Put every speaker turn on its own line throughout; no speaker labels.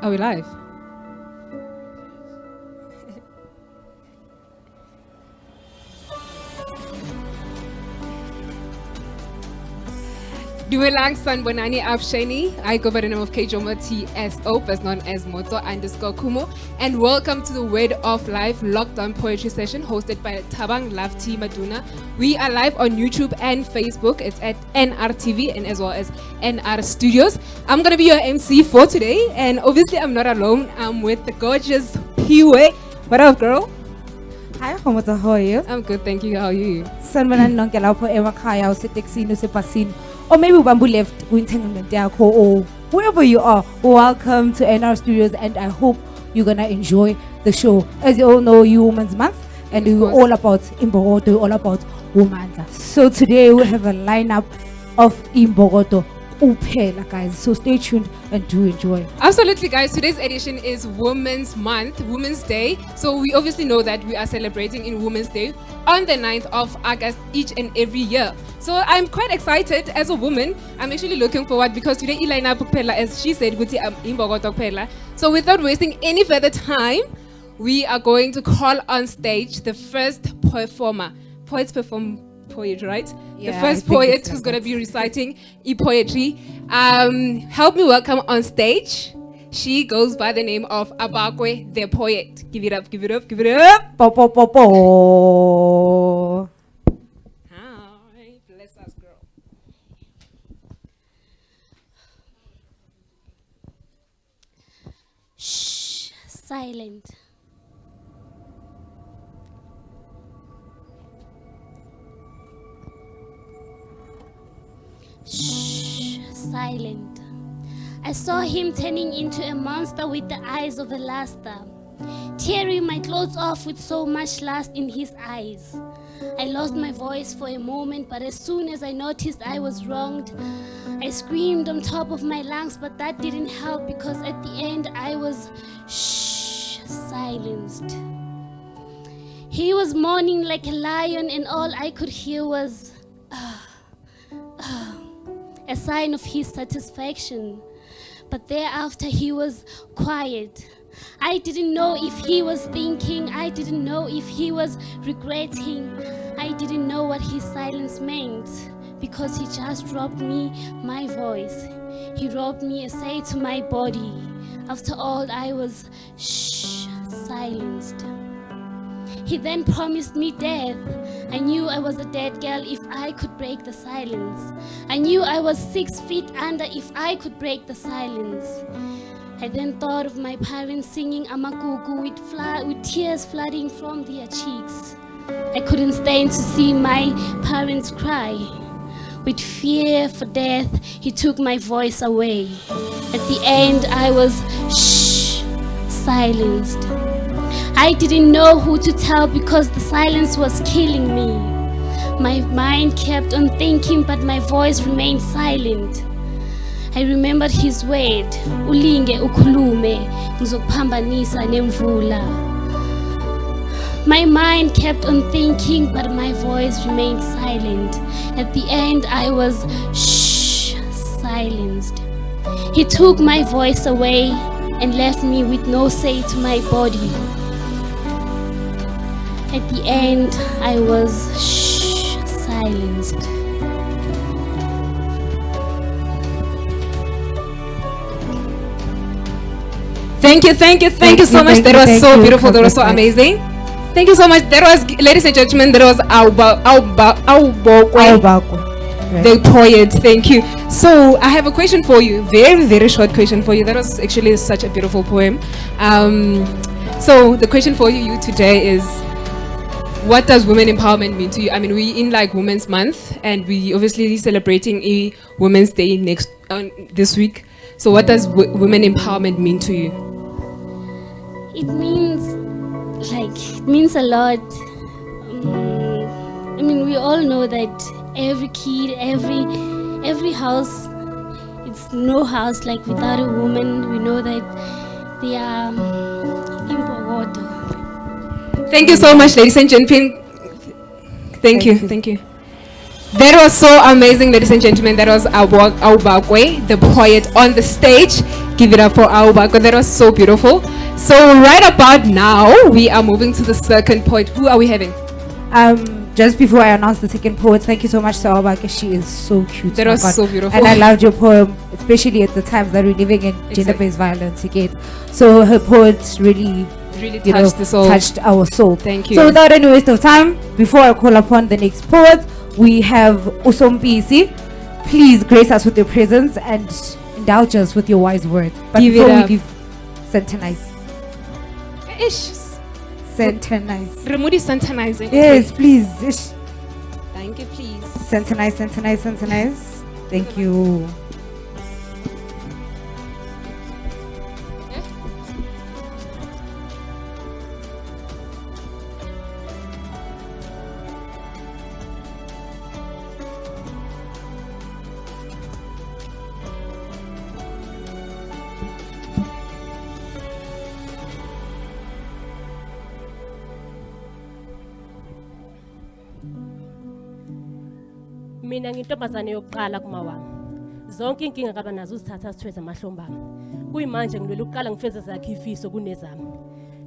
Are we live? Dumelang Sanbonani Afsheni. I go by the name of Kejoma TSO, best known as Moto_Kumo. And welcome to the Word of Life Lockdown Poetry Session hosted by Tabang Love Team Maduna. We are live on YouTube and Facebook. It's at NRTV and as well as NR Studios. I'm going to be your MC for today. And obviously I'm not alone. I'm with the gorgeous Phiwe. What up, girl?
Hi, Khomoto, how are you?
I'm good, thank you. How are you?
Sanbonani nonke lapho emakhaya useteksini usebhasini. Or maybe Bamboo left entanglement yakho, or wherever you are, welcome to NR Studios, and I hope you're gonna enjoy the show. As you all know, you Women's Month, and we're all about Imbongikazi, all about women. So today we have a lineup of Imbongikazi uphela, guys. So stay tuned and do enjoy.
Absolutely, guys. Today's edition is Women's Month, Women's Day. So we obviously know that we are celebrating in Women's Day on the 9th of August each and every year. So I'm quite excited as a woman. I'm actually looking forward because today Ilaina Pukpela, as she said, Guti Imbongikazi Pela. So without wasting any further time, we are going to call on stage the first performer. Poets perform poetry, right?
Yeah,
the first poet who's going to be reciting poetry. Help me welcome on stage. She goes by the name of Aobakwe the Poet. Give it up, give it up, give it up.
Po po po po.
Hi, bless us, girl.
Shh, silent. Shh, silent. I saw him turning into a monster with the eyes of a luster, tearing my clothes off with so much lust in his eyes. I lost my voice for a moment, but as soon as I noticed I was wronged, I screamed on top of my lungs, but that didn't help because at the end I was silenced. He was mourning like a lion and all I could hear was a sign of his satisfaction. But thereafter he was quiet. I didn't know if he was thinking, I didn't know if he was regretting, I didn't know what his silence meant, because he just robbed me my voice. He robbed me a say to my body. After all, I was silenced. He then promised me death. I knew I was a dead girl if I could break the silence. I knew I was 6 feet under if I could break the silence. I then thought of my parents singing Amagugu with tears flooding from their cheeks. I couldn't stand to see my parents cry. With fear for death, he took my voice away. At the end, I was silenced. I didn't know who to tell because the silence was killing me. My mind kept on thinking, but my voice remained silent. I remembered his word, ulinge ukhulume, ngizokuphambanisa nemvula. My mind kept on thinking, but my voice remained silent. At the end, I was silenced. He took my voice away and left me with no say to my body. At the end, I was silenced.
Thank you so much. That was so beautiful. That was so amazing. Thank you so much. That was, ladies and gentlemen, that was Aobakwe the Poet. Thank you. So I have a question for you. Very, very short question for you. That was actually such a beautiful poem. So the question for you today is, what does women empowerment mean to you? I mean, we're in like Women's Month, and we obviously celebrating a Women's Day this week. So what does women empowerment mean to you?
It means a lot. I mean, we all know that every kid, every house, it's no house like without a woman. We know that they are Imbongikazi.
Thank you so much, ladies and gentlemen. Thank you. That was so amazing, ladies and gentlemen. That was Aobakwe the Poet on the stage. Give it up for Aobakwe. That was so beautiful. So right about now, we are moving to the second poet. Who are we having?
Just before I announce the second poet, thank you so much to Aobakwe. She is so cute.
That
my
was
God.
so beautiful.
And I loved your poem, especially at the times that we're living in gender-based violence. So her poets really
touched the soul.
Touched our soul.
Thank you.
So without any waste of time, before I call upon the next poet, we have Sompisi. Please grace us with your presence and indulge us with your wise words. But
Give
before
it
we
up.
give, centenize.
Ish.
Centenize.
Remudi centenizing.
Yes, please. Ish.
Thank you, please.
Centenize. Thank you.
Mina ngintombazane yokuqala kuma wami. Zonke inkinga kaba nazo uzithatha sithweze amahlombami. Kuyimanje ngilwela ukuqala ngifeze zakhe ifiso kunezami.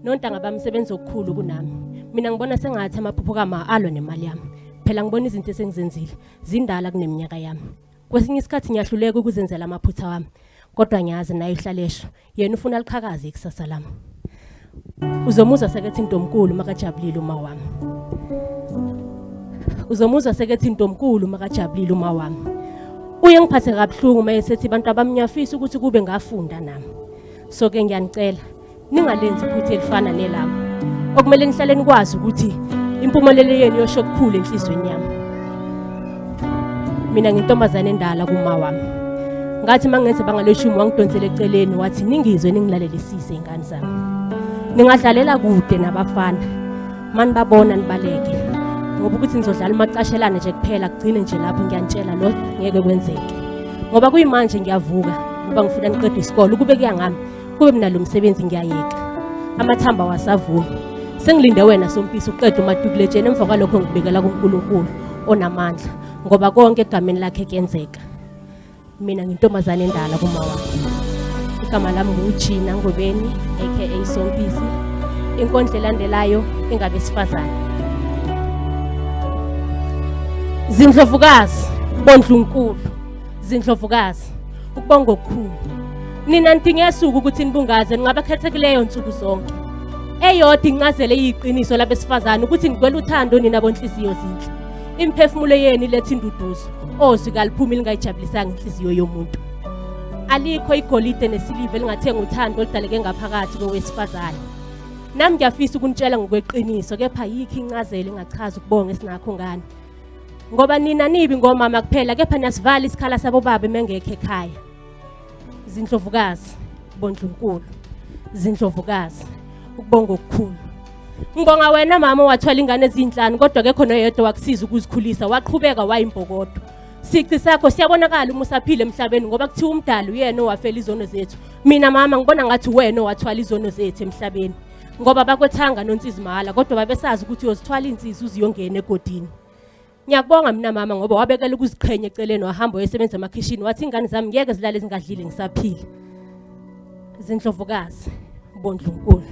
Nontanga bami sebenza okukhulu kunami. Mina ngibona sengathi amaphupho kama alwa nemali yami. Phela ngibona izinto esengizenzile zindala kuneminyaka yami. Kwesinye isikhathi ngiyahluleka ukuzenzela amaphutha wami. Kodwa ngiyazi nayo ihlalesho. Yena ufuna liqhakaze ikusasa lami. Uzomuzwa sekethi intomkulu makajabulile uma wami. Uzomuzwa sekethi intomkulu makajabulile uma wami. Uye ngiphathe kabuhlungu mayesethi abantu abamnyafisa ukuthi kube ngafunda nami. So ke ngiyanicela ningalenzi iphutha elifana nelami. Okumele nihlale nikwazi ukuthi impumelelo yenu yosho okukhulu enhlizweni yami. Mina ngintombazane endala kuma wami. Ngathi mangenze bangaleshumi wangidonsela eceleni wathi ningizwe ningilalelisise ingane zami. Ningadlalela kude nabafana. Mani babona nibaleke. Ngoba ukuthi nizodlala macashelana nje kuphela kugcine nje lapho ngiyanitshela lo ngeke kwenzeke. Ngoba kuyimanje ngiyavuka ngoba ngifuna niqede isikole kube kuyangami kube mina lo msebenzi ngiyayeka. Amathamba wasavuma. Sengilinde wena Sompisi uqede umadukuletsheni emva kwalokho ngibekela kuNkulunkulu onamandla ngoba konke egameni lakhe kuyenzeka. Mina ngintombazane endala kuma wami. Igama lami nguJina Ngobeni aka Sompisi. Inkondlo elandelayo ingabe sifazane. Zindlovukazi bondlunkulu zindlovukazi ukubonga okukhulu. Nina nithi ngesuku ukuthi nibungaze ningabakhethekileyo insuku zonke. Eyodwa incazelo eyiqiniso labesifazane ukuthi ngikwela uthando nina bonhliziyo zinhle. Imphefumulo yenu iletha induduzo. Ozwika liphuma lingayijabulisanga inhliziyo yomuntu. Alikho igolide nesiliva elingathenga uthando oludaleke ngaphakathi kowesifazane. Nami ngiyafisa ukunitshela ngokweqiniso kepha yikho incazelo engachaza ukubonga esinakho ngani. Ngoba nina nibi ngomama kuphela kepha niyasivala isikhala sabo baba mengekho ekhaya. Zindlovukazi bondlunkulu zindlovukazi ukubonga okukhulu. Ngibonga wena mama wathwala ingane ezinhlanu kodwa ke khona oyedwa wakusiza ukuzikhulisa waqhubeka wayimbokodo. Sici sakho siyabonakala uma usaphila emhlabeni ngoba kuthiwa umdali uyena owafela izono zethu. Mina mama ngibona ngathi wena owathwala izono zethu emhlabeni. Ngoba bakwethanga nonsizimala kodwa babesazi ukuthi uyozithwala insizwa uziyongena egodini. Ngiyakubonga mina mama ngoba wabekela ukuziqhenya eceleni wahamba wayesebenza emakhishini wathi ingane zami ngeke zilale zingadlile ngisaphila. Zindlovukazi bondlunkulu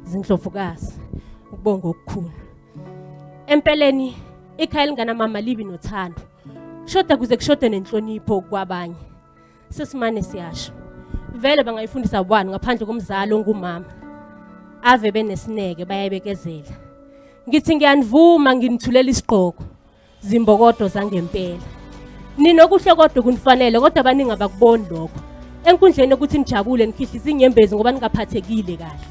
zindlovukazi ukubonga okukhulu. Empeleni ikhaya lingana mama libi nothando. Kushoda kuze kushode nenhlonipho kwabanye. Sesimane siyasho. Vele bangayifundisa ubani ngaphandle komzali ongumama. Ave benesineke bayabekezela. Ngithi ngiyanivuma nginithulela isiqhoko. Zimbokodo zangempela. Ninokuhle kodwa kunifanele kodwa abaningi abakuboni lokho. Enkundleni ukuthi nijabule nikhihlisa inyembezi ngoba ningaphathekile kahle.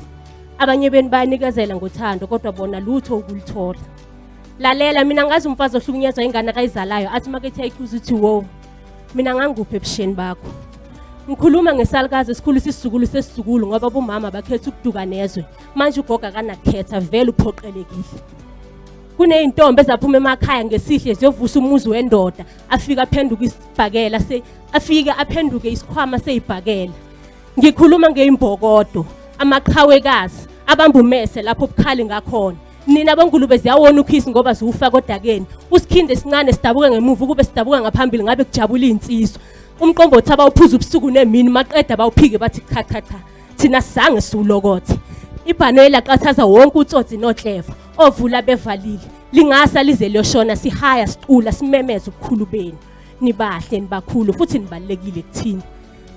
Abanye beni bayanikezela ngothando kodwa bona lutho ukulithola. Lalela mina ngazi umfazi ohlukunyezwa ingane akayizalayo athi makethe ikhuza uthi wo. Mina nganguphe ebusheni bakho. Ngikhuluma ngesalukazi esikhulu sisizukulu sesizukulu ngoba bomama bakhetha ukuduka nezwe. Manje ugoga kanakhetha vele uphoqelekile. Kuneyintombi ezaphuma emakhaya ngesihle ziyovusa umuzi wendoda afika aphenduka isibhakela afika aphenduke isikhwama seyibhakela. Ngikhuluma ngeimbokodo amaqhawekazi abamba umese lapho bukhali ngakhona. Nina bongulube ziyawona ukhisi ngoba ziwufa kodakeni. Usikhinde sincane sidabuka ngemuva kube sidabuka ngaphambili ngabe kujabula insizwa. umqombothi abawuphuza ubusuku nemini maqeda bawuphike bathi cha cha cha thina sange siwulokothe ibhanoyi laqathaza wonke utsotsi nohleva ovula bevalile lingasa lize liyoshona sihaya sicula simemeza ubukhulu benu nibahle nibakhulu futhi nibalekile kuthina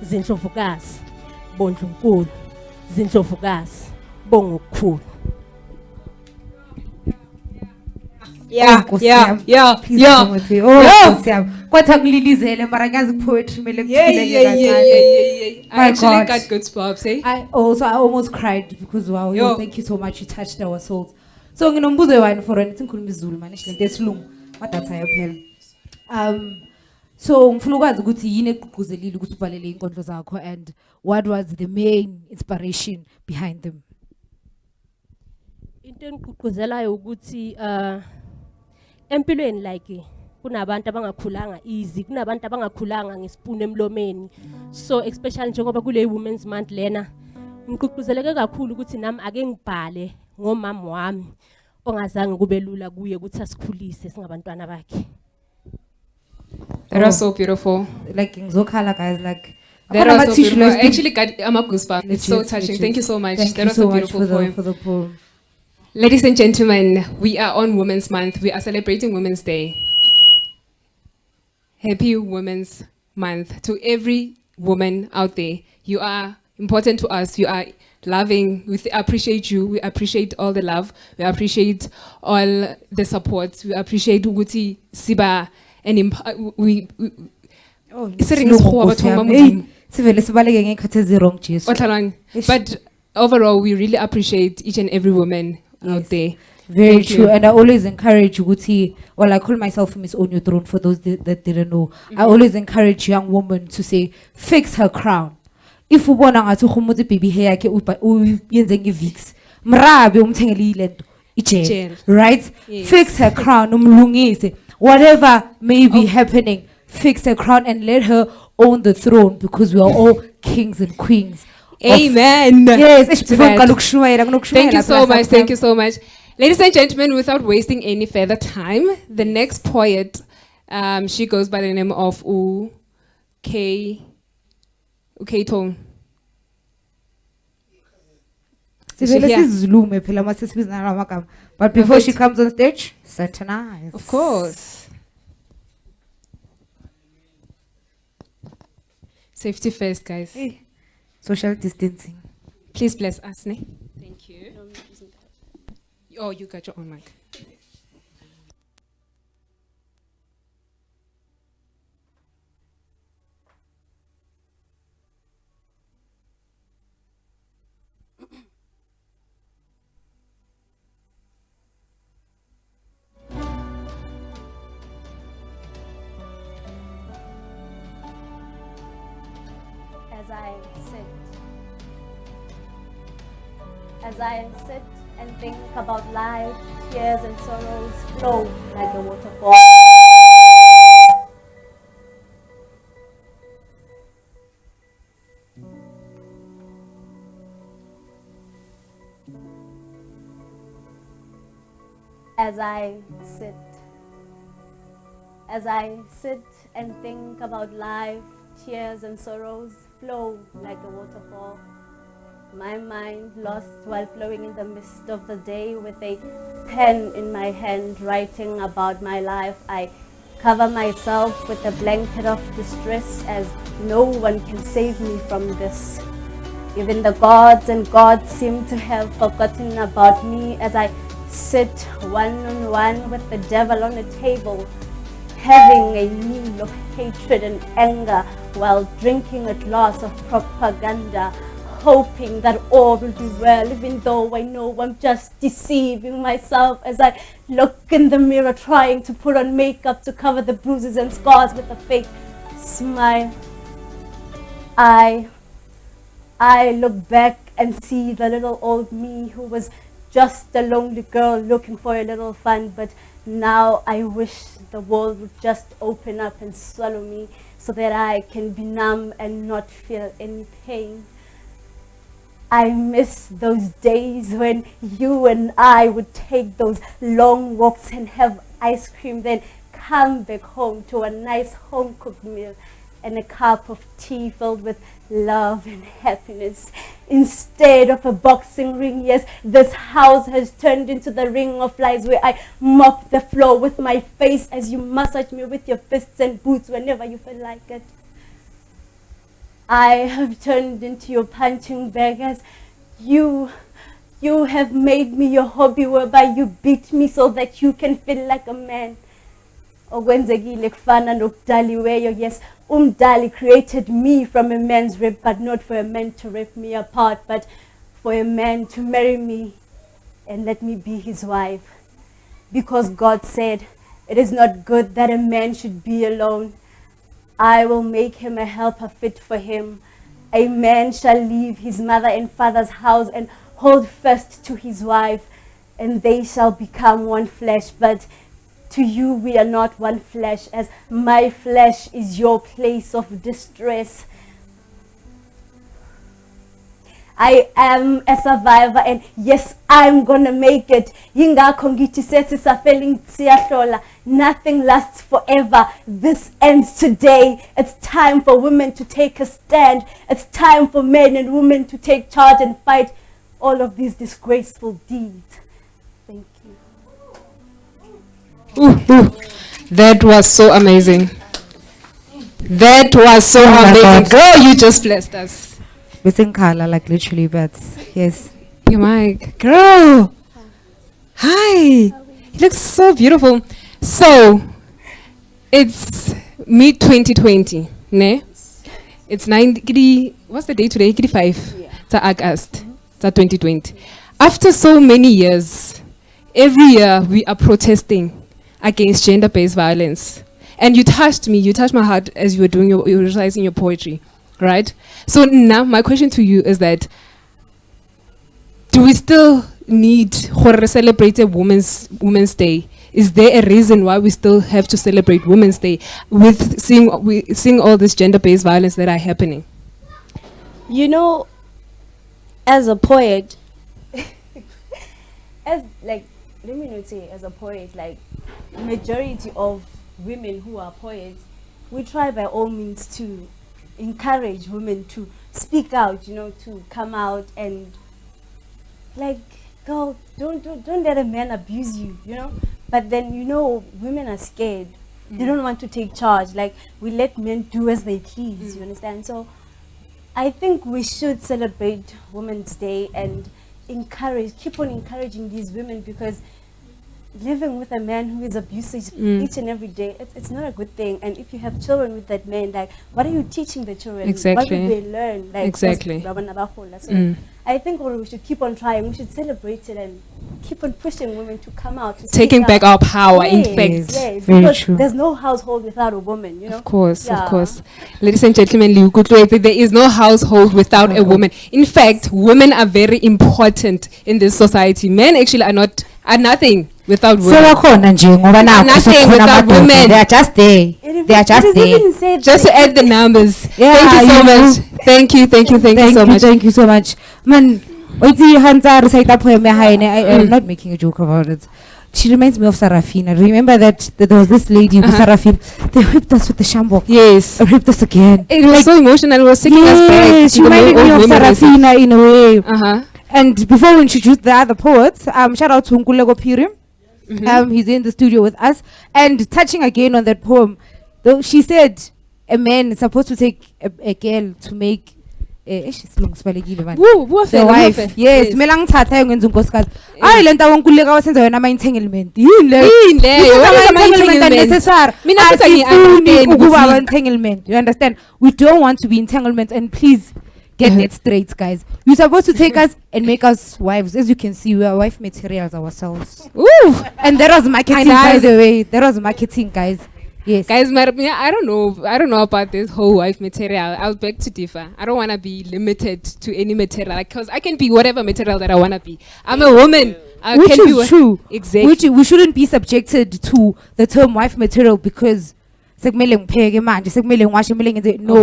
zindlovukazi bondlunkulu zindlovukazi bonga okukhulu.
Yeah.
Kwatha kulilizele mara ngiyazi poetry mele kuthuleke
I actually got goosebumps, eh?
I almost cried because wow,
Yo.
thank you so much, you touched our souls. So nginombuzo wani for wena ngikhuluma isiZulu manje lento esilungu madatha yaphela. So ngifuna ukwazi ukuthi yini eqhuquzelile ukuthi uvalele inkondlo zakho and what was the main inspiration behind them?
Into engigqugquzelayo ukuthi empilweni like kunabantu abangakhulanga easy kunabantu abangakhulanga ngesipuni emlomeni so especially njengoba kule women's month lena ngigqugquzeleke kakhulu ukuthi nami ake ngibhale ngomama wami ongazange kube lula kuye ukuthi asikhulise singabantwana bakhe.
That was so beautiful.
Like ngizokhala guys like
That was so beautiful. I actually got goosebumps. It's so touching.
Legit.
Thank you so much.
Thank
That
you
was
so
a
much
beautiful poem.
for the poem.
Ladies and gentlemen, we are on Women's Month. We are celebrating Women's Day. Happy Women's Month to every woman out there. You are important to us. You are loving. We appreciate you. We appreciate all the love. We appreciate all the support. We appreciate Uguti, Siba, and but overall, we really appreciate each and every woman out there.
Very
Thank
true.
you.
And I always encourage Uguti, well, I call myself Miss On Your Throne for those that didn't know. I always encourage young women to say, fix her crown. If you want to baby hair, Vix, Mrabe
Jail.
right?
Yes.
Fix her crown, whatever may be happening, fix her crown and let her own the throne because we are all kings and queens.
Amen.
Yes,
To that. Thank you so much. Thank you so much. Ladies and gentlemen, without wasting any further time, the next poet, she goes by the name of Tone.
But before she comes on stage, satanize.
Of course. Safety first, guys.
Social distancing.
Please bless us, ne? Thank you. Oh, you got your own mic.
As I sit and think about life, tears and sorrows flow like a waterfall. As I sit and think about life, tears and sorrows flow like a waterfall. My mind lost while flowing in the mist of the day with a pen in my hand writing about my life. I cover myself with a blanket of distress as no one can save me from this. Even the gods and gods seem to have forgotten about me as I sit one-on-one with the devil on a table, having a meal of hatred and anger while drinking a glass of propaganda, hoping that all will be well, even though I know I'm just deceiving myself as I look in the mirror trying to put on makeup to cover the bruises and scars with a fake smile. I look back and see the little old me who was just a lonely girl looking for a little fun, but now I wish the world would just open up and swallow me so that I can be numb and not feel any pain. I miss those days when you and I would take those long walks and have ice cream, then come back home to a nice home-cooked meal, and a cup of tea filled with love and happiness. Instead of a boxing ring, yes, this house has turned into the ring of lies where I mop the floor with my face as you massage me with your fists and boots whenever you feel like it. I have turned into your punching bag as you have made me your hobby whereby you beat me so that you can feel like a man. Okwenzekile kufana nokudaliweyo, yes, Umdali created me from a man's rib, but not for a man to rip me apart, but for a man to marry me and let me be his wife. Because God said, it is not good that a man should be alone. I will make him a helper fit for him. A man shall leave his mother and father's house and hold fast to his wife, and they shall become one flesh. But to you we are not one flesh, as my flesh is your place of distress. I am a survivor, and yes, I'm gonna make it. Nothing lasts forever. This ends today. It's time for women to take a stand. It's time for men and women to take charge and fight all of these disgraceful deeds. Thank you.
That was so amazing. That was so amazing. Girl, you just blessed us.
Missing color, like literally, but yes.
Your mic. Girl. Hi. You look so beautiful. So, it's mid 2020, ne? It's 90, what's the day today? 85.
Yeah.
It's August. It's 2020. After so many years, every year we are protesting against gender-based violence. And you touched my heart as you were you were reciting your poetry, right? So now my question to you is that, do we still need to celebrate a Women's Day? Is there a reason why we still have to celebrate Women's Day with seeing all this gender-based violence that are happening?
You know, as a poet, let me not say as a poet, like majority of women who are poets, we try by all means to encourage women to speak out, to come out and like, girl, don't let a man abuse you, But then, women are scared. They don't want to take charge. Like, we let men do as they please, you understand? So I think we should celebrate Women's Day and keep on encouraging these women, because living with a man who is abusive each and every day, it's not a good thing. And if you have children with that man, like, what are you teaching the children?
Exactly.
What do they learn? Like,
exactly.
So I think we should keep on trying. We should celebrate it and keep on pushing women to come out.
Taking back our power, in fact.
Yes,
very
because
true.
there's no household without a woman,
Of course,
Yeah.
of course. Ladies and gentlemen, there is no household without a woman. In fact, women are very important in this society. Men actually are nothing without women. Nothing without women.
They are just there. They are just there.
Just to add the numbers.
Yeah,
thank you so much. Thank you so much.
Thank you so much. Man, I'm not making a joke about it. She reminds me of Sarafina. Remember that there was this lady, Sarafina. They whipped us with the shambok.
Yes.
Whipped us again.
It was so emotional. It was taking us back.
She reminded me of Sarafina in a way. And before we introduce the other poets, shout out to Nkulego Pirim. He's in the studio with us. And touching again on that poem, though, she said a man is supposed to take a girl to make the wife. Yes. Melang thatha yengenza unkosikazi. Hayi lento awonkuleka wasenza yona ama entanglement. Yile. Unnecessary.
Mina futhi ngi-understand
ukuba entanglement. You understand? We don't want to be entanglement, and please get that straight, guys. You're supposed to take us and make us wives. As you can see, we are wife materials ourselves.
Ooh.
And that was marketing, by the way. That was marketing, guys. Yes.
Guys, I don't know about this whole wife material. I'll beg to differ. I don't want to be limited to any material, because I can be whatever material that I want to be. I'm a woman.
Which is true.
Exactly.
We shouldn't be subjected to the term wife material because no.
Of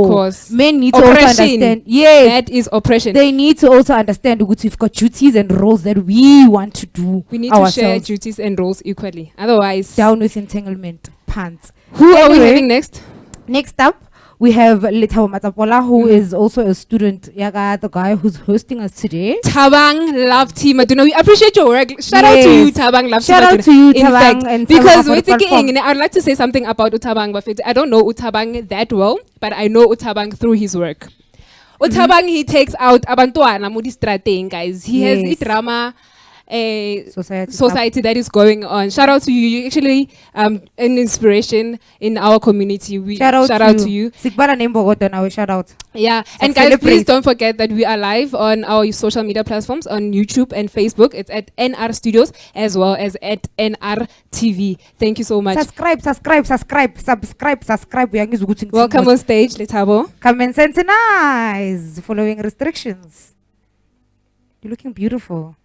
course.
Men need to also understand. Yes.
That is oppression.
They need to also understand that we've got duties and roles that we want to do.
We need
ourselves.
to share duties and roles equally. Otherwise,
down with entanglement. Pants.
Who are we having next?
Next up, We have Lethabo Matsapola, who is also a student. Yaga, the guy who's hosting us today.
Thabang, love team Maduna. We appreciate your work. Shout out to you, Thabang, love team
Shout out
Maduna.
to you,
In
Thabang,
fact,
and
because
Thabang for the platform.
I'd like to say something about Thabang Buffett. I don't know Thabang that well, but I know Thabang through his work. Thabang, he takes out abantuana mo distrating, guys. He has
Yes.
a drama
Society.
society that is going on. Shout out to you. You're actually an inspiration in our community. We
Shout out to you.
you.
Sikbala name Bogoto now. Shout out.
Yeah, and
So
guys,
celebrate.
please don't forget that we are live on our social media platforms on YouTube and Facebook. It's at NR Studios as well as at NR TV. Thank you so much.
Subscribe.
Welcome on stage, Lethabo.
Come and sensitize. Following restrictions. You're looking beautiful.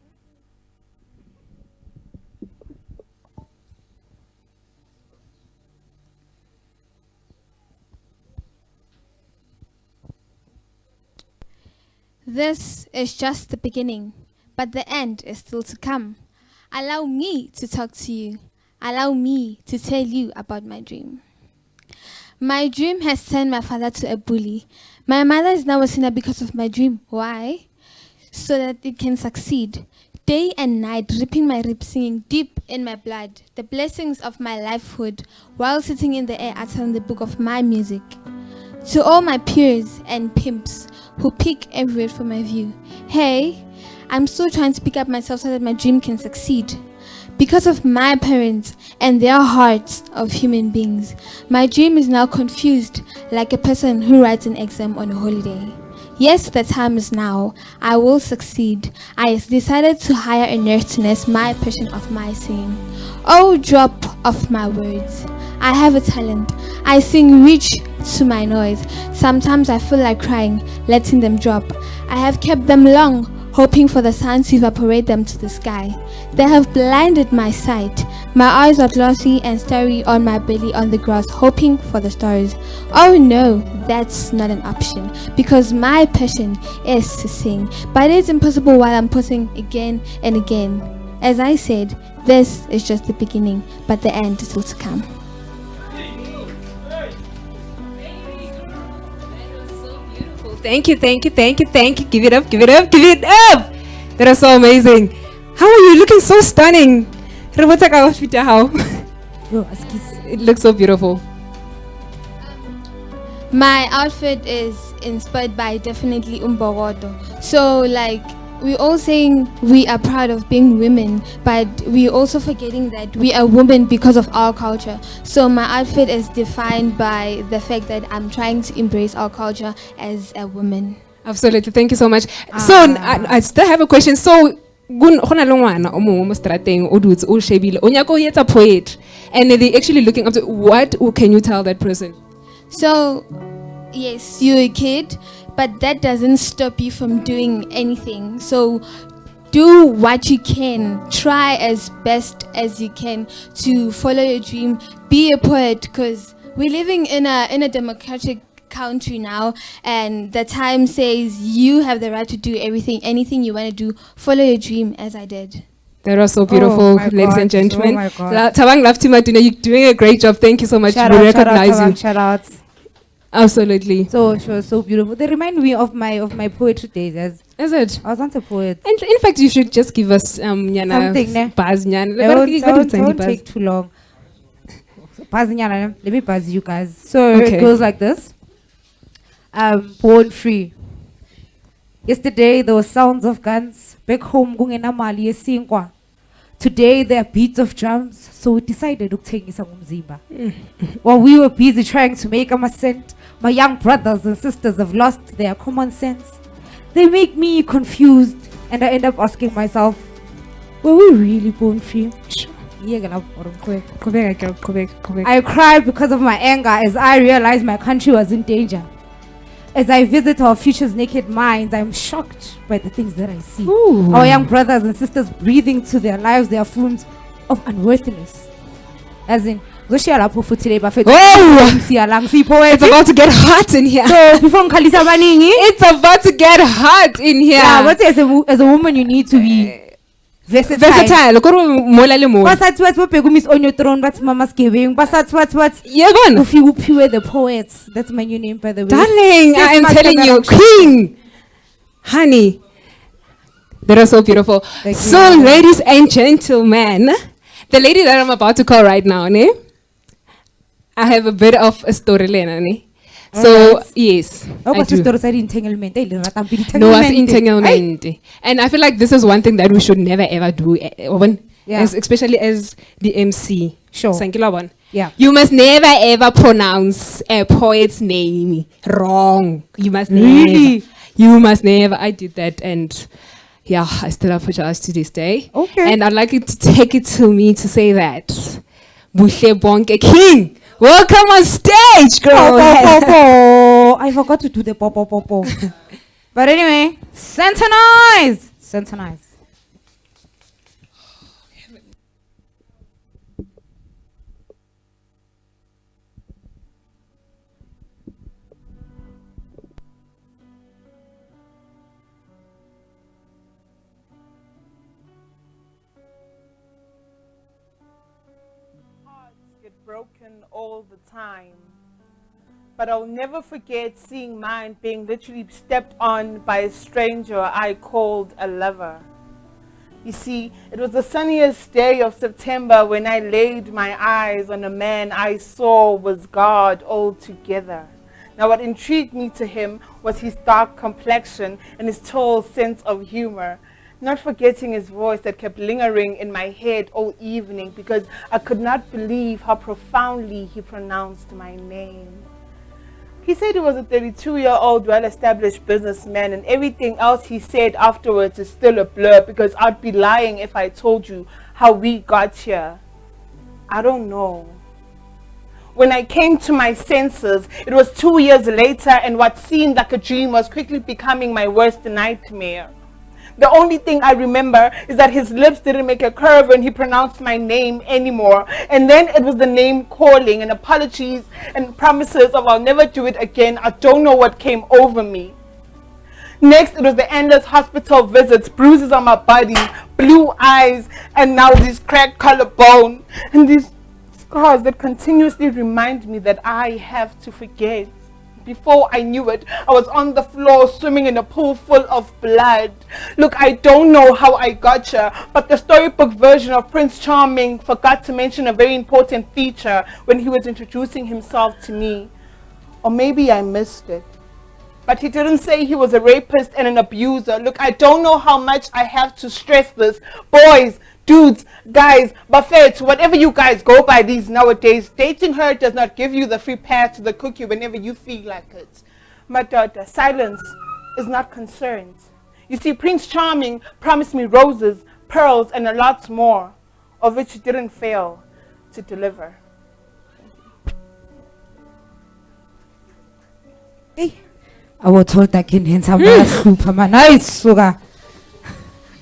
This is just the beginning, but the end is still to come. Allow me to talk to you. Allow me to tell you about my dream. My dream has turned my father to a bully. My mother is now a sinner because of my dream. Why? So that it can succeed. Day and night, ripping my ribs, singing deep in my blood the blessings of my lifehood while sitting in the air uttering the book of my music. To all my peers and pimps who pick every word for my view, hey, I'm still trying to pick up myself so that my dream can succeed. Because of my parents and their hearts of human beings, my dream is now confused like a person who writes an exam on a holiday. Yes, the time is now. I will succeed. I decided to hire a nurse to nurse my passion of my singing. Oh, drop of my words. I have a talent. I sing rich to my noise. Sometimes I feel like crying, letting them drop. I have kept them long, hoping for the sun to evaporate them to the sky. They have blinded my sight. My eyes are glossy and starry on my belly on the grass, hoping for the stars. Oh no, that's not an option, because my passion is to sing. But it's impossible while I'm putting again and again. As I said, this is just the beginning, but the end is still to come.
Thank you. Give it up. That is so amazing. How are you looking so stunning? It looks so beautiful.
My outfit is inspired by definitely Mmabatho. So like we're all saying we are proud of being women, but we're also forgetting that we are women because of our culture. So my outfit is defined by the fact that I'm trying to embrace our culture as a woman.
Absolutely. Thank you so much. So I still have a question. So gona le ngwana o mongwe mo strateng o dutse o shebile o nyaka o etsa poet, and they actually looking up to what can you tell that person?
So yes, you're a kid, but that doesn't stop you from doing anything. So do what you can. Try as best as you can to follow your dream. Be a poet, because we're living in a democratic country now, and the time says you have the right to do anything you want to do. Follow your dream, as I did.
That was so beautiful, ladies and gentlemen. Thabang love team Maduna, you're doing a great job. Thank you so much. We recognize you.
Shout out.
Absolutely.
So she was so beautiful. They remind me of my poetry days.
Is it?
I was once a poet.
And in fact, you should just give us
Something, ne?
buzz,
Don't take too long. Let me buzz you guys. So
Okay.
it goes like this. Born free. Yesterday there were sounds of guns. Back home kungena mali yesinkwa. Today there are beats of drums. So we decided ukuthengisa ngumzimba. While we were busy trying to make a cent, my young brothers and sisters have lost their common sense. They make me confused, and I end up asking myself, were we really born free? I cried because of my anger as I realized my country was in danger. As I visit our future's naked minds, I'm shocked by the things that I see.
Ooh.
Our young brothers and sisters breathing to their lives their fumes of unworthiness. As in, it's about
to get hot in here.
So before
It's about to get hot in here.
yeah, but as a woman you need to be
Versatile. Kore mola le mola.
Basathi what Miss on your throne, but Mama's giving. Basathi what?
Yabona.
Phiwe the Poet. That's my new name, by the way.
Darling, I am
Sis
telling you, Queen. Honey. That was so beautiful.
Thank
So,
you.
ladies and gentlemen, the lady that I'm about to call right now, ne? I have a bit of a storyline, ne? So,
Alright.
yes.
Oh,
I
what's
do.
the story? Say entanglement.
No, as entanglement. And I feel like this is one thing that we should never ever do,
Yeah.
especially as the MC.
Sure.
Sankila one.
Yeah.
You must never ever pronounce a poet's name wrong. You must
Really?
never. You must never. I did that, and yeah, I still apologize to this day.
Okay.
And I'd like you to take it to me to say that Buhlebonke King, welcome on stage, girl.
I forgot to do the po. But anyway, Centenize.
Hearts get broken all the time. But I'll never forget seeing mine being literally stepped on by a stranger I called a lover. You see, it was the sunniest day of September when I laid my eyes on a man I saw was God altogether. Now what intrigued me to him was his dark complexion and his tall sense of humor. Not forgetting his voice that kept lingering in my head all evening because I could not believe how profoundly he pronounced my name. He said he was a 32-year-old well-established businessman, and everything else he said afterwards is still a blur because I'd be lying if I told you how we got here. I don't know. When I came to my senses, it was 2 years later, and what seemed like a dream was quickly becoming my worst nightmare. The only thing I remember is that his lips didn't make a curve when he pronounced my name anymore. And then it was the name calling and apologies and promises of I'll never do it again. I don't know what came over me. Next, it was the endless hospital visits, bruises on my body, blue eyes, and now this cracked collarbone. And these scars that continuously remind me that I have to forget. Before I knew it, I was on the floor swimming in a pool full of blood. Look, I don't know how I got here, but the storybook version of Prince Charming forgot to mention a very important feature when he was introducing himself to me. Or maybe I missed it. But he didn't say he was a rapist and an abuser. Look, I don't know how much I have to stress this. Boys, dudes, guys, buffets, whatever you guys go by these nowadays, dating her does not give you the free pass to the cookie whenever you feel like it. My daughter, silence is not concerned. You see, Prince Charming promised me roses, pearls, and a lot more, of which he didn't fail to deliver.
Hey, I was told I can handsome Superman. Nice, Suga.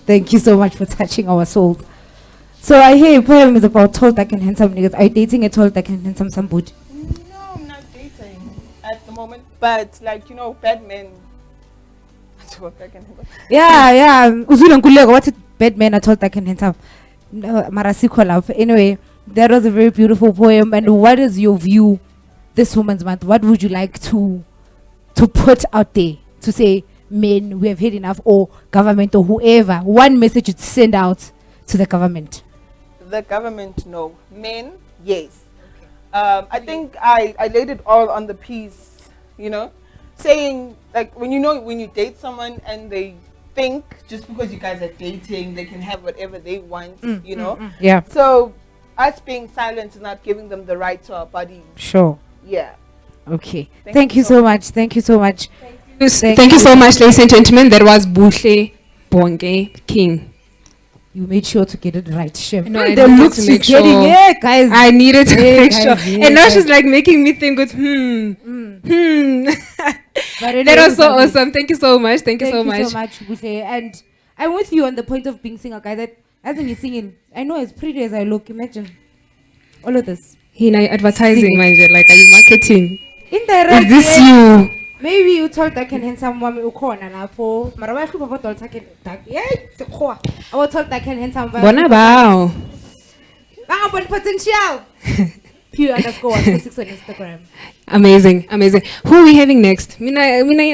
Thank you so much for touching our souls. So I hear your poem is about tall, dark, and handsome niggas. Are you dating a tall, dark, and handsome somebody?
No, I'm not dating at the moment, but like, you know, Batman. That's what I can handle.
Yeah. Uzula Nkululeko, what's it? Bad men are tall, dark, and handsome. No, Marasiko love. Anyway, that was a very beautiful poem. And what is your view this Women's Month? What would you like to put out there to say, men, we have had enough, or government, or whoever? One message to send out to the government.
The government, no. Men, yes. I think I laid it all on the piece, you know, saying like when you date someone and they think just because you guys are dating they can have whatever they want, you know.
Yeah.
So us being silent is not giving them the right to our bodies.
Sure.
Yeah.
Okay. Thank you so much. Thank you so much.
Thank you so much, ladies and gentlemen. That was Buhlebonke King.
You made sure to get it right, Chef.
No, I
The
needed
looks
to
she's
make
getting,
sure.
yeah, guys.
I needed to
Yeah,
make
guys,
sure.
yeah,
And now
guys.
she's like making me think with
But anyway,
That was so
Bambi,
awesome. Thank you so much. Thank you so much.
Buse. And I'm with you on the point of being single, guys. That as in you're singing, I know as pretty as I look, imagine all of this.
Hina, you advertising,
Singing.
manje. Like, are you marketing?
Indirect.
Is this you?
Maybe you told that can handsome woman ukona lapho. Mara wa khupha botol take tak. Yey, sekhoa. I was told that can handsome woman.
Bona bao.
Bang bon potential. Phiwe_146 on Instagram.
Amazing, amazing. Who are we having next? Mina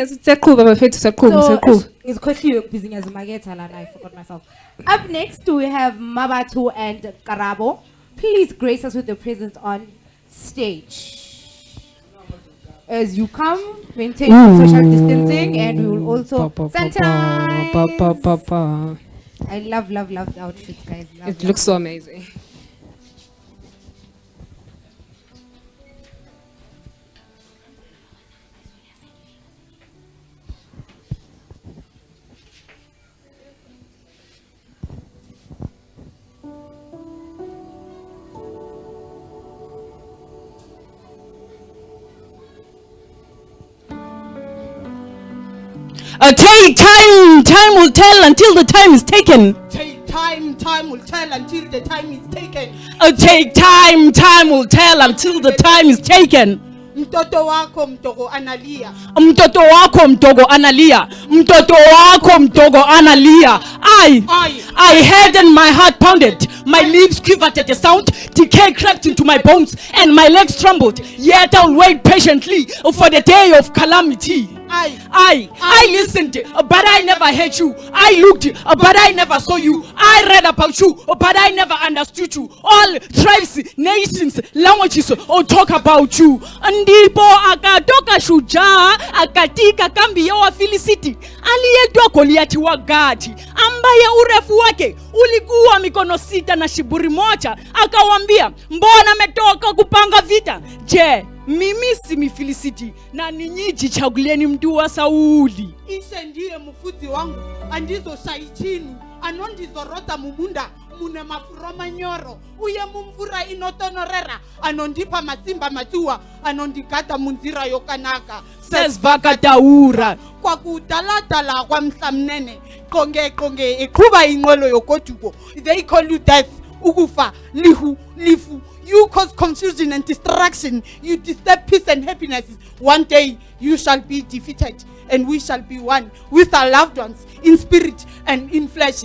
Sekhuba bafethu Sekhuba.
It's Phiwe busy as Mageta and I forgot myself. Up next we have Mmabatho&Karabo. Please grace us with your presence on stage. As you come, maintain social distancing, and we will also sanitize. I love the outfits, guys.
It looks so amazing.
Take time will tell until the time is taken.
Take time will tell until the time is taken.
Take time will tell until the time is taken.
Mtoto wako mdogo analia.
Mtoto wako mdogo analia. Mtoto wako mdogo analia. I heard and my heart pounded. My lips quivered at the sound. Decay crept into my bones and my legs trembled. Yet I'll wait patiently for the day of calamity. I listened, but I never heard you. I looked, but I never saw you. I read about you, but I never understood you. All tribes, nations, languages all talk about you. Ndipo akatoka shujaa akatika kambi ya Wafilisti aliyetwa Goliati wa Gati, ambaye urefu wake ulikuwa mikono 6 na shiburi moja. Akawambia, mbona metoka kupanga vita? Je, mimi si Mfilisiti na ninyi jichagulieni mtu wa Sauli.
Ishe ndiye mfuzi wangu, andizo shaichini, anondizorota mumunda, mune mafuroma nyoro, uye mumvura inotonorera, anondipa masimba matua, anondikata munzira yokanaka.
Says Vakataura.
Kwa kutalatala kwa msamnene, konge ekuba ingolo yokotuko. They call you death, ugufa, lifu. You cause confusion and distraction. You disturb peace and happiness. One day you shall be defeated, and we shall be one with our loved ones in spirit and in flesh.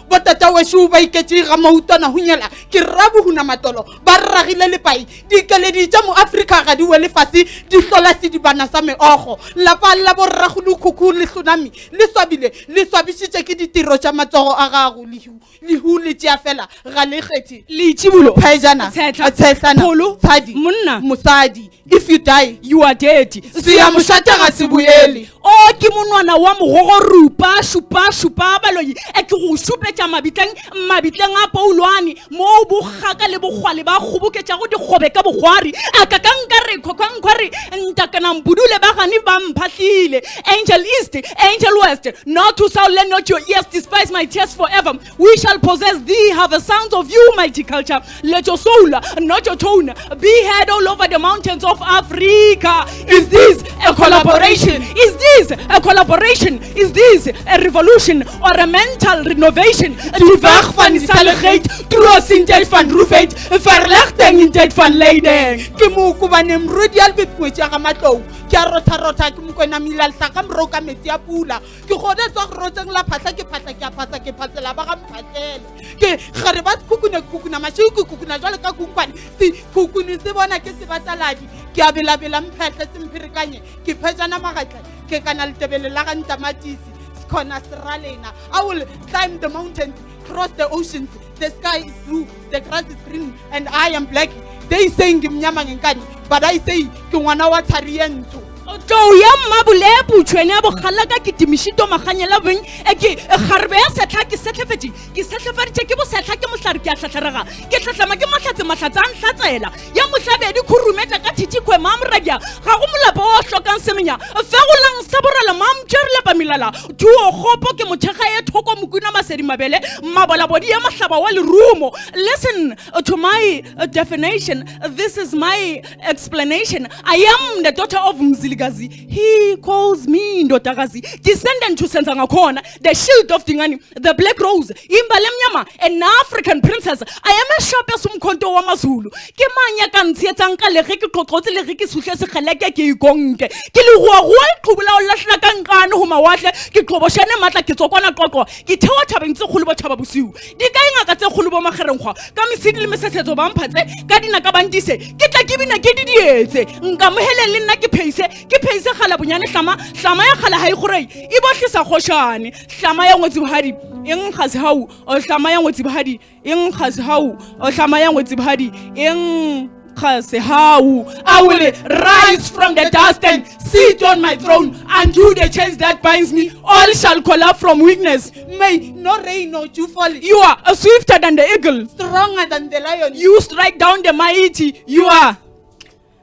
Botata we shuba iketsi ga mautana hunyela ke rabu huna matolo ba ragile le pai dikeledi tsa mo Africa ga di wele fase di hlola se di bana sa meogo lapa la bo ragulu khukhu le tsunami le swabisitse ke ditiro tsa matsogo a gago lihu le tsia fela ga le khethi
le tsibulo
phajana tshetlana
polo
tsadi
monna
musadi. If you die,
you are dead.
Siya mushata ga sibuyeli.
O ke monwana wa mogogo rupa shupa baloyi e ke go shupetsa mabiteng a Paulwane mo bo gaka le bogwale ba goboketsa go digobe ka bogwari aka ka nkare khokwankhwari ntakana mbudule ba gane ba mphatlile. Angel east, angel west, not to south, let not your ears despise my tears forever. We shall possess thee, have the sounds of you, mighty culture. Let your soul, not your tone, be heard all over the mountains of Africa. Is this a collaboration? Is this a collaboration? Is this a revolution or a mental renovation? Die weg van die saligheid, troos in tyd van droefheid, verligting in tyd van lyding.
Ke mo kuba nemrodi albetwetsi ga matlou ke rota ke mkwena milalta ka mroka metsi a pula ke gona tswa go rotseng la phatla ke phatsela ba ga mphatlele ke gare ba kukuna mashiku kukuna jwale ka kunkwane si kukuni se bona ke se bataladi ke abela mphetle se mphirikanye ke phetsana magatla ke kana letebele la ga ntamatisi skona seralena. I will climb the mountains, cross the oceans, the sky is blue, the grass is green, and I am black. They saying mnyama ngekani, but I say ke ngwana wa Tharienzo.
To ya mabule tshwene ya bogalaka ke timishito maganyela beng ke garbe ya setla ke setlefetsi ke setlefetsi ke bo setla ke mohlari ke a hlatlaraga ke hlatlama ke mahlatsa a nhlatsela ya mohlabedi khurumeta ka thitsikwe mamradia ga go molapo o hlokang semenya fegolang sa borala mamtšerele pamilala tuo gopo ke mothega e thoko mokuna masedi mabele mabola bodi ya mahlaba wa lerumo. Listen to my definition. This is my explanation. I am the daughter of Mzili Nkosikazi, he calls me Ndodakazi, descendant to Senza ngakhona, the shield of Dingani, the black rose, Imbale Mnyama, an African princess. I am a sharp as umkhonto wa maZulu. Ke manya ka ntshetsa nka le re ke qoqotse le re ke suhle se kgeleke ke ikonke. Ke le go qhubula o lahla ka nkane ho mawatle, ke qoboshane matla ke tsokwana qoqo. Ke thewa thabeng tse kholo ba thaba bosiu. Di ka ingaka tse kholo bo magerenkgwa, ka mesidi le mesesetso ba mphatse, ka dinaka ba ntise. Ke tla ke bina ke di dietse. Nka mohele le nna ke pheise gala bonyane hlama ya gala ha igorei. E botlisa khoshane. Hlama ya ngwetsi bohadi, eng khasi hau, o hlama ya ngwetsi bohadi, eng khasi hau, o hlama ya ngwetsi bohadi, eng khasi hau. I will rise from the dust and sit on my throne undo the chains that binds me. All shall collapse from weakness.
May no rain nor dew fall.
You are swifter than the eagle,
Stronger than the lion.
you strike down the mighty. You are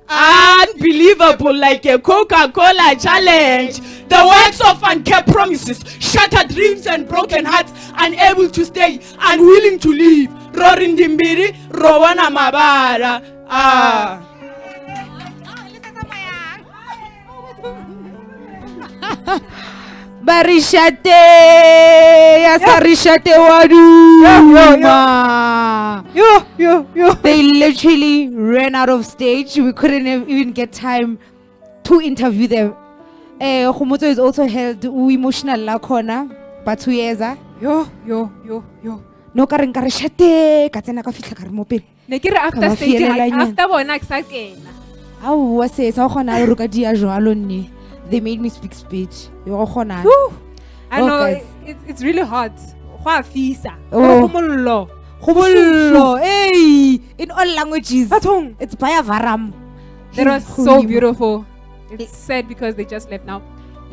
unbelievable, like a Coca-Cola challenge. The words of unkept promises, shattered dreams and broken hearts, unable to stay, unwilling to leave. Roaring Dimbiri, Rowana Mabara.
Barishate, Yasarishate Waduma. They literally ran out of stage. We couldn't even get time to interview them. Khumotso is also held emotional la khona Batuyeza.
Yo.
No karen karishate ka tsena ka fitla ka re mo pele.
Ne ke re after stage, after bona ke sa kena.
Au wa se sa khona le ruka dia jwalo nne. They made me speak speech. Yo khona.
I know
guys.
it's really hot. Khwa fisa.
Oh.
Khumollo.
Hey, in all languages.
Bathong.
It's Baya Varam.
That was so beautiful. It's sad because they just left now.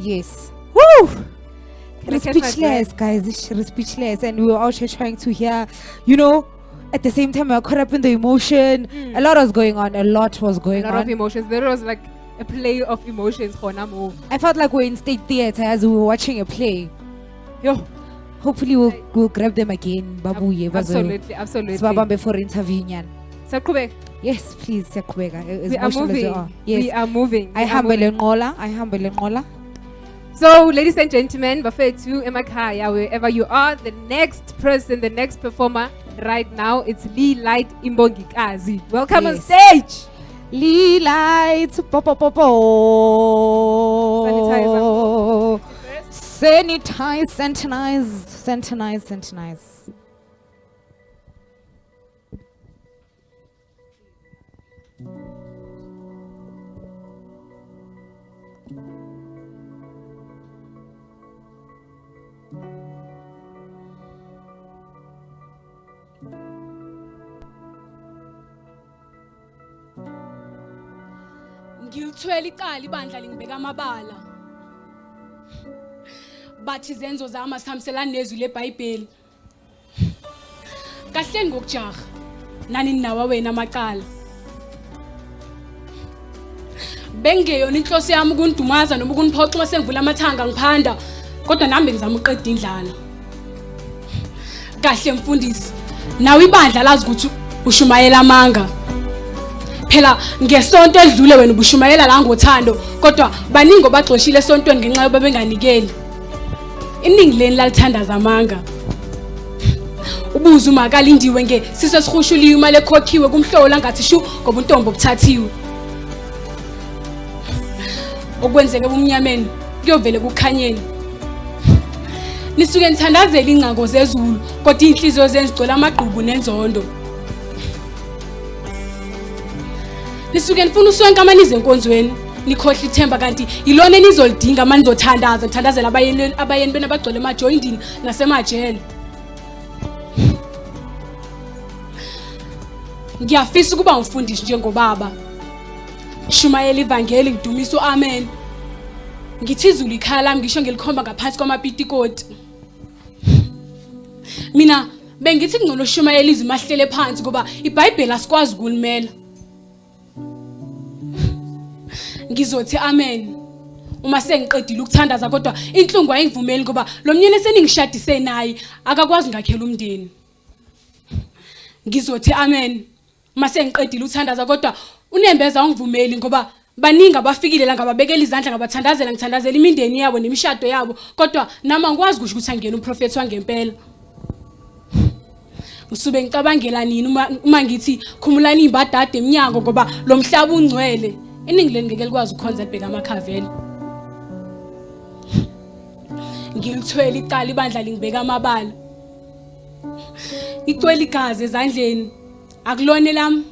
Yes.
Woo!
We're speechless, guys. We're speechless, and we were out here trying to hear, at the same time, we were caught up in the emotion. A lot was going on. A lot was going
A
on.
lot of emotions. There was like a play of emotions for Namo.
I felt like we're in state theater as we were watching a play.
Yo.
Hopefully, we'll grab them again. Babuye,
Absolutely.
Swabambe for interview.
Sakube.
Yes, please, Yakubega.
We are moving.
Yes.
We are moving.
I humble Ngola.
So, ladies and gentlemen, Bafethu Emakaya, wherever you are, the next person, the next performer right now, it's Imbongikazi. Welcome on
Yes.
stage.
Lights, popo. Sanitize.
Ngilithwele iqala ibandla lingibeka amabala. Bathi izenzo zami asihambiselani nezwi leBhayibheli. Kahleni ngokujaha. Nani ninawa wena amaqala. Bengeyona inhloso yami ukundumaza noma ukuniphoxa uma sengivula amathanga ngiphanda, kodwa nami ngizama uqeda indlala. Kahle mfundisi. Nawe ibandla lazi ukuthi ushumayela amanga. Phela ngesonto edlule wena ubushumayela la ngothando, kodwa baningi obagxoshile esontweni ngenxa yoba benganikeli. Iningi leni lalithandaza amanga. Ubuzo makalindiwe ngesizwe esihushuliwe imali ekhokhiwe kumhlola ngathi shu ngoba untombo obuthathiwe. Okwenzeke ebumnyameni kuyovele kukhanyeni. Nisuke nithandazela ingcango zezulu kodwa inhliziyo zenu zigcwele amagqubu nenzondo. Nisuke nifuna usonke amanize enkonzweni nikhohle ithemba kanti yilona enizolidinga manizothandaza nithandazela abayeni bena bagcwele emajoyintini nasemajele. Ngiyafisa ukuba umfundisi njengobaba. Shumayela ivangeli ngidumisa uamen. Ngithi izulu ikhaya lami ngisho ngilikhomba ngaphansi kwamapitikoti. Mina bengithi ngcono shumayela izwi mahlele phansi ngoba iBhayibheli asikwazi ukulimela. Ngizothi amen uma sengiqedile ukuthandaza kodwa inhlungu ayingivumeli ngoba lo myeni eseningishadise naye akakwazi ngakhela umndeni. Ngizothi amen uma sengiqedile ukuthandaza kodwa unembeza ungivumeli ngoba baningi abafikile la ngababekela izandla ngabathandazela ngithandazela imindeni yabo nemishado yabo kodwa nama ngikwazi ukuthi angene uprofeti wangempela. Usube ngicabangela nini uma ngithi khumulani imbadade eminyango ngoba lo mhlaba ungcwele. Iningi leni ngeke likwazi ukukhonza libheka amakhaveli. Ngilithwele icala ibandla lingibeka amabala. Icwele igazi ezandleni akulone lami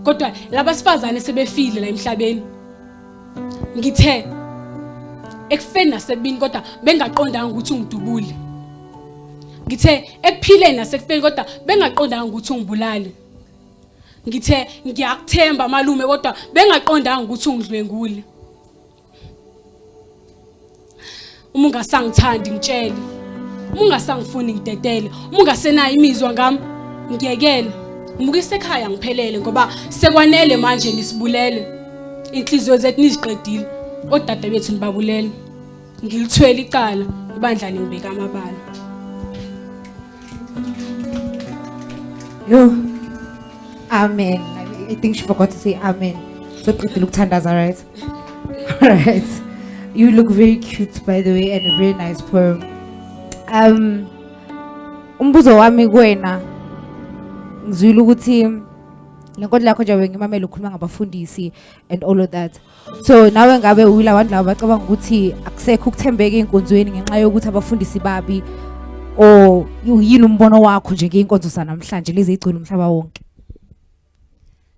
kodwa labasifazane sebefile la emhlabeni. Ngithe ekufeni nasebini kodwa bengaqondanga ukuthi ungidubule. Ngithe ekuphileni nasekufeni kodwa bengaqondanga ukuthi ungibulale. Ngithe ngiyakuthemba malume kodwa bengaqondanga ukuthi ungidlwengule. Uma ungasangithandi ngitshele, uma ungasangifuni ngidedele, uma ungasenayo imizwa ngami ngiyekele. Ngibukise ekhaya ngiphelele ngoba sekwanele manje nisibulele. Inhliziyo zethu niziqedile, odade bethu nibabulele. Ngilithwele icala ibandla lingibeka amabala.
Yo, amen. I think she forgot to say amen. So quickly look tandazza, right? Alright. You look very cute, by the way, and a very nice poem. Umbuzo wami kuwena ngizwile ukuthi lenkonzo lakho nje ngimamela ukhuluma ngabafundisi and all of that. So nawe ngabe uyila abantu laba bacabanga ukuthi akusekho ukuthembeka einkonzweni ngenxa yokuthi abafundisi babi or yini umbono wakho nje ngeinkonzo zanamhlanje lezi igcwele umhlaba wonke?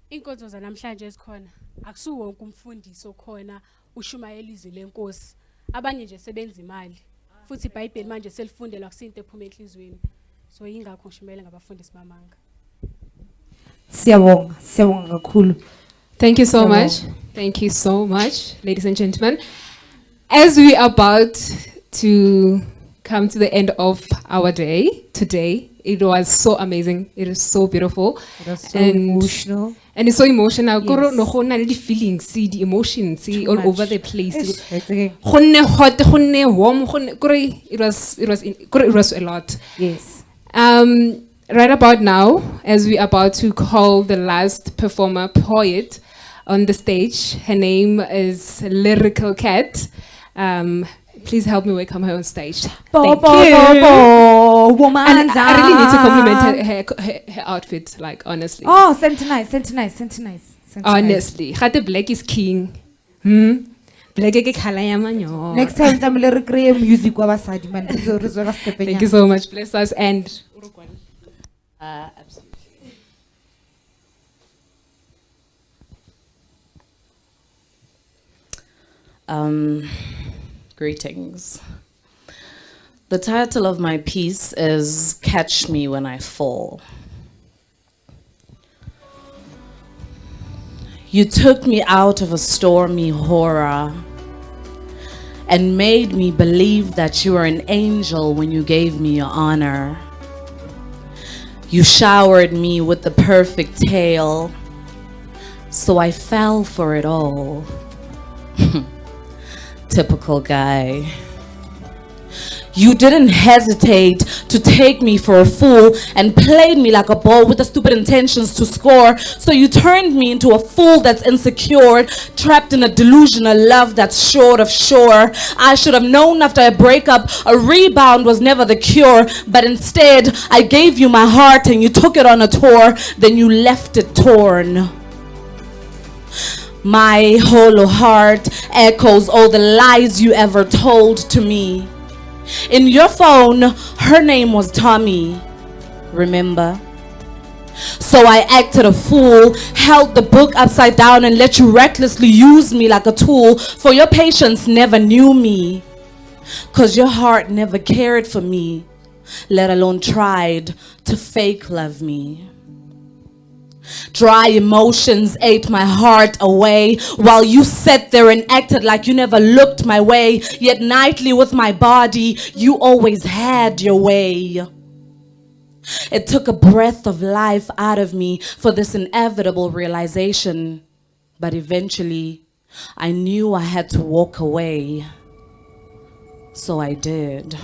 Inkonzo zanamhlanje ezikhona akusu wonke umfundisi okhona ushumayela izwi lenkosi. Abanye nje sebenza imali. Futhi iBhayibheli manje selifundelwa kusinto ephuma enhlizweni. So yingakho ngishumayela ngabafundisi bamanga.
Siyabonga kakhulu.
Thank you so much. Thank you so much, ladies and gentlemen. As we are about to come to the end of our day today, it was so amazing. It is so beautiful.
It was so emotional.
And it's so emotional.
Yes.
The feelings, see the emotions, see
Too
all
much.
over the place.
It's okay.
Hot, warm. It was a lot.
Yes.
Right about now, as we are about to call the last performer poet on the stage, her name is Lyrical Khet. Please help me welcome her on stage. Thank you. And I really need to compliment her outfit, like honestly.
Oh, sent nice.
Honestly, Khate Black is king. Black ke khala ya manyo.
Next time I'm gonna recreate music wabasadi man.
Thank you so much. Bless us and
absolutely. Greetings. The title of my piece is Catch Me When I Fall. You took me out of a stormy horror and made me believe that you were an angel when you gave me your honor. You showered me with the perfect tale, so I fell for it all. Typical guy. You didn't hesitate to take me for a fool and played me like a ball with the stupid intentions to score. So you turned me into a fool that's insecure, trapped in a delusional love that's short of shore. I should have known after a breakup, a rebound was never the cure. But instead, I gave you my heart and you took it on a tour. Then you left it torn. My hollow heart echoes all the lies you ever told to me. In your phone, her name was Tommy, remember? So I acted a fool, held the book upside down and let you recklessly use me like a tool, for your patience never knew me. 'Cause your heart never cared for me, let alone tried to fake love me. Dry emotions ate my heart away while you sat there and acted like you never looked my way. Yet nightly with my body, you always had your way. It took a breath of life out of me for this inevitable realization. But eventually, I knew I had to walk away. So I did.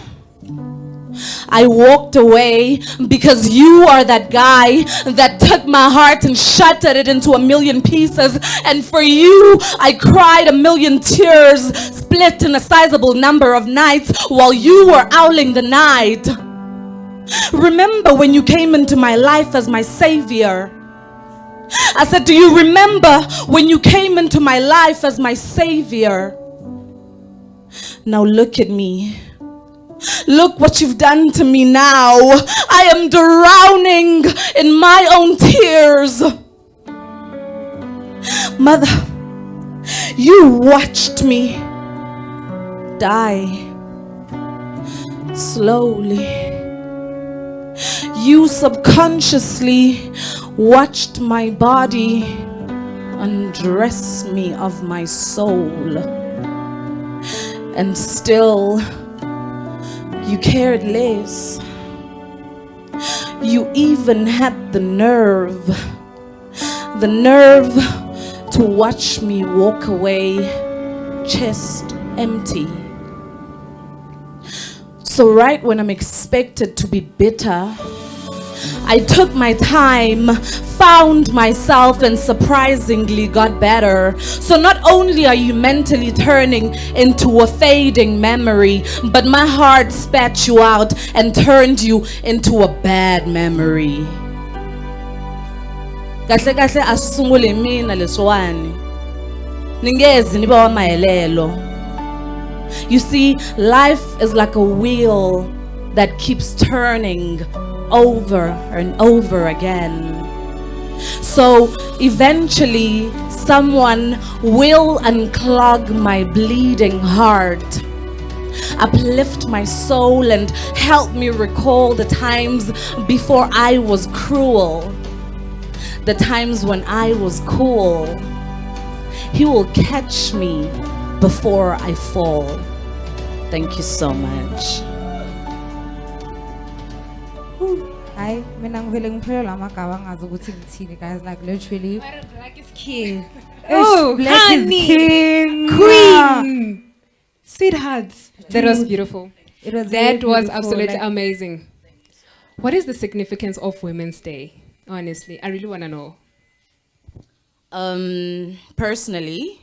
I walked away because you are that guy that took my heart and shattered it into a million pieces. And for you, I cried a million tears, split in a sizable number of nights while you were owling the night. Remember when you came into my life as my savior? I said, do you remember when you came into my life as my savior? Now look at me. Look what you've done to me now. I am drowning in my own tears. Mother, you watched me die slowly. You subconsciously watched my body undress me of my soul. And still, you cared less. You even had the nerve to watch me walk away, chest empty. So right when I'm expected to be bitter, I took my time, found myself, and surprisingly got better. So not only are you mentally turning into a fading memory, but my heart spat you out and turned you into a bad memory. Kahle kahle asisungule mina leswani. Ningezi niba wa mahelelo. You see, life is like a wheel that keeps turning over and over again. So eventually, someone will unclog my bleeding heart, uplift my soul, and help me recall the times before I was cruel, the times when I was cool. He will catch me before I fall. Thank you so much.
Hi, mina ngivele ngiphelelwa amagama ngazi ukuthi ngithini, guys, like literally.
Black is king.
Oh, Black is
honey.
king.
Queen. Sweethearts. That was beautiful.
It was very
That was
beautiful,
absolutely
like-
amazing. What is the significance of Women's Day? Honestly, I really want to know.
Personally,